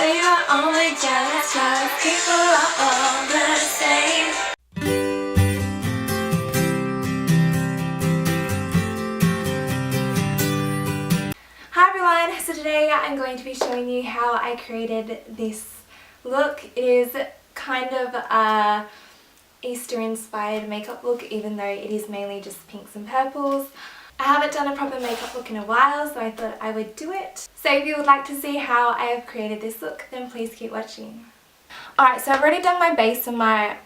We are only jealous 'cause people are all the same. Hi everyone, so today I'm going to be showing you how I created this look. It is kind of a Easter inspired makeup look, even though it is mainly just pinks and purples. I haven't done a proper makeup look in a while, so I thought I would do it. So if you would like to see how I have created this look, then please keep watching. Alright, so I've already done my base and my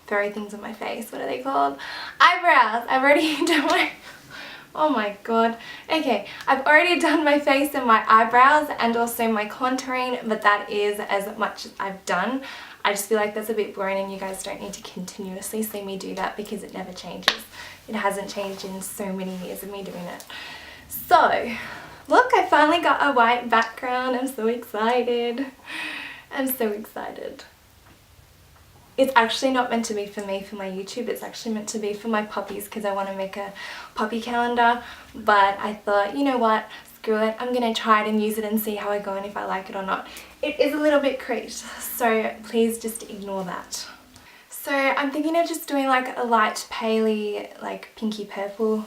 furry things on my face. What are they called? Eyebrows. I've already done my... Oh my god. Okay, I've already done my face and my eyebrows and also my contouring, but that is as much as I've done. I just feel like that's a bit boring and you guys don't need to continuously see me do that because it never changes. It hasn't changed in so many years of me doing it. So, look, I finally got a white background. I'm so excited. I'm so excited. It's actually not meant to be for me for my YouTube, it's actually meant to be for my puppies because I want to make a puppy calendar, but I thought, you know what, screw it, I'm going to try it and use it and see how I go and if I like it or not. It is a little bit creased, so please just ignore that. So I'm thinking of just doing like a light paley, like pinky purple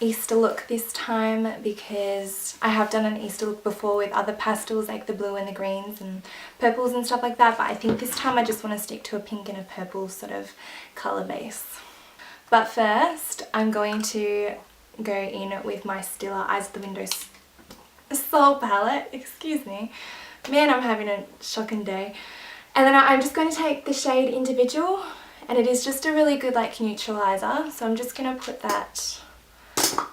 Easter look this time because I have done an Easter look before with other pastels like the blue and the greens and purples and stuff like that, but I think this time I just want to stick to a pink and a purple sort of colour base. But first I'm going to go in with my Stiller Eyes of the Window Soul palette. Excuse me. Man, I'm having a shocking day. And then I'm just going to take the shade Individual, and it is just a really good like neutralizer, so I'm just going to put that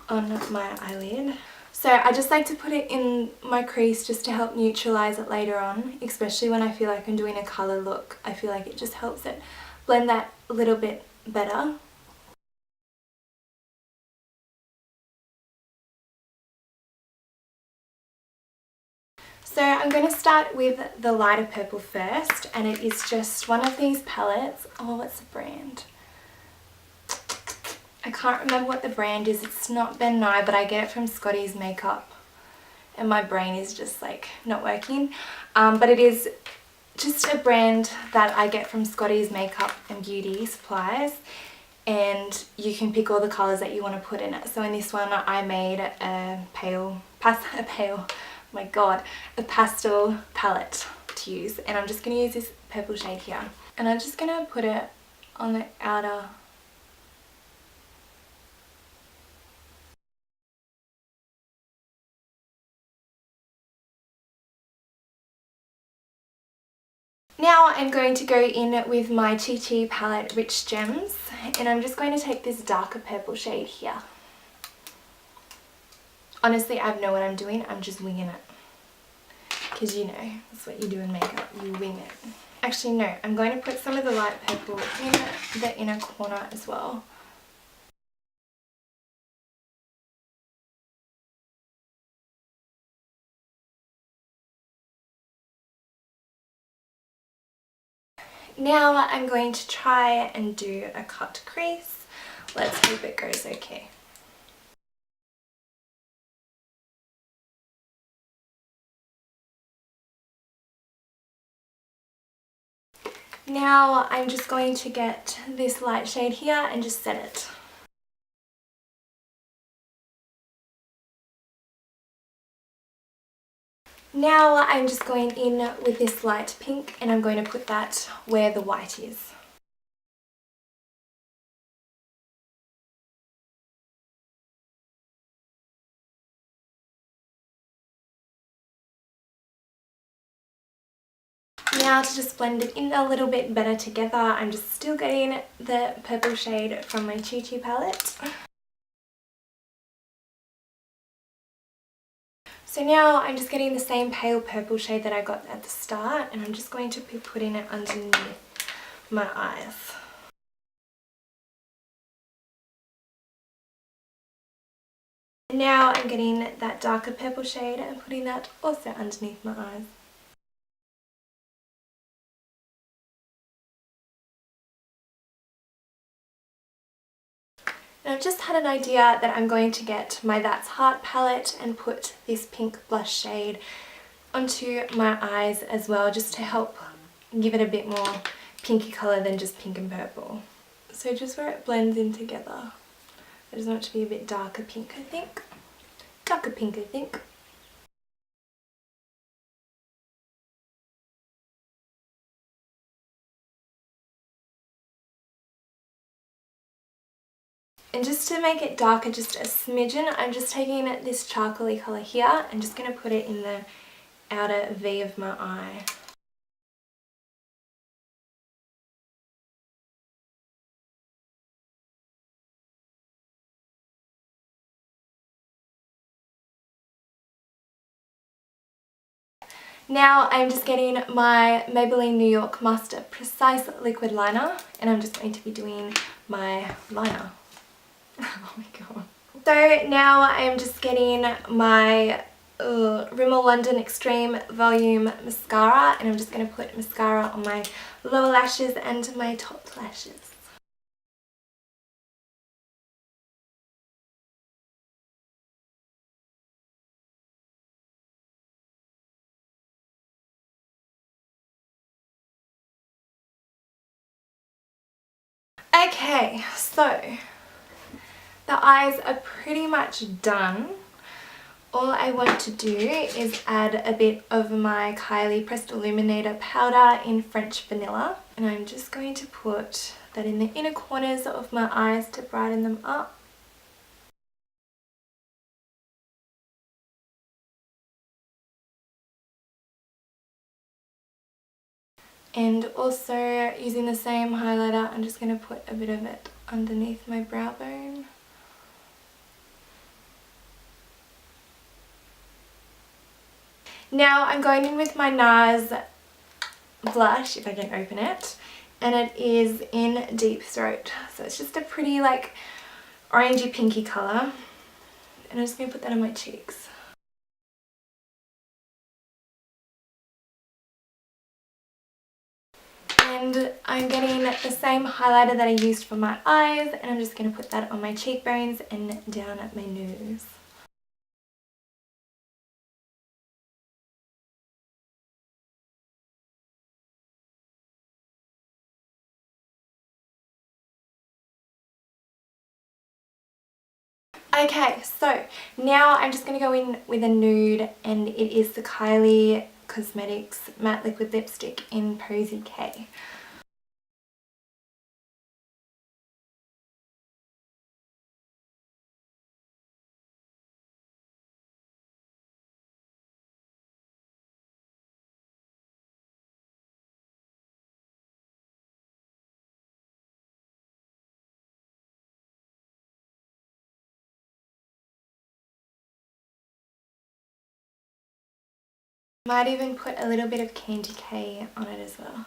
on my eyelid. So I just like to put it in my crease just to help neutralize it later on, especially when I feel like I'm doing a colour look. I feel like it just helps it blend that a little bit better. So I'm going to start with the lighter purple first, and it is just one of these palettes. Oh, what's the brand? I can't remember what the brand is. It's not Ben Nye, but I get it from Scotty's Makeup and my brain is just like not working. But it is just a brand that I get from Scotty's Makeup and Beauty Supplies, and you can pick all the colours that you want to put in it. So in this one I made a a pastel palette to use, and I'm just going to use this purple shade here, and I'm just going to put it on the outer . Now I'm going to go in with my Chi Chi palette Rich Gems, and I'm just going to take this darker purple shade here. Honestly, I know what I'm doing, I'm just winging it. Because you know, that's what you do in makeup, you wing it. Actually no, I'm going to put some of the light purple in the inner corner as well. Now I'm going to try and do a cut crease. Let's hope it goes okay. Now I'm just going to get this light shade here and just set it. Now I'm just going in with this light pink, and I'm going to put that where the white is. Now to just blend it in a little bit better together, I'm just still getting the purple shade from my Chi Chi palette. So now I'm just getting the same pale purple shade that I got at the start, and I'm just going to be putting it underneath my eyes. Now I'm getting that darker purple shade and putting that also underneath my eyes. And I've just had an idea that I'm going to get my That's Heart palette and put this pink blush shade onto my eyes as well, just to help give it a bit more pinky colour than just pink and purple. So just where it blends in together. I just want it to be a bit darker pink, I think. Darker pink, I think. And just to make it darker just a smidgen, I'm just taking this charcoaly colour here and just going to put it in the outer V of my eye. Now I'm just getting my Maybelline New York Master Precise Liquid Liner, and I'm just going to be doing my liner. Oh my god. So now I'm just getting my Rimmel London Extreme Volume Mascara, and I'm just going to put mascara on my lower lashes and my top lashes. Okay, so the eyes are pretty much done. All I want to do is add a bit of my Kyralee Pressed Illuminator powder in French Vanilla, and I'm just going to put that in the inner corners of my eyes to brighten them up. And also using the same highlighter, I'm just going to put a bit of it underneath my brow bone. Now I'm going in with my NARS blush, if I can open it, and it is in Deep Throat. So it's just a pretty like orangey pinky colour, and I'm just going to put that on my cheeks. And I'm getting the same highlighter that I used for my eyes, and I'm just going to put that on my cheekbones and down at my nose. Okay, so now I'm just going to go in with a nude, and it is the Kyralee Cosmetics Matte Liquid Lipstick in Posy K. Might even put a little bit of Candy K on it as well.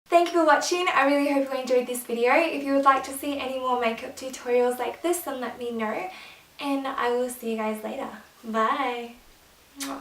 Thank you for watching. I really hope you enjoyed this video. If you would like to see any more makeup tutorials like this, then let me know. And I will see you guys later. Bye! Mwah.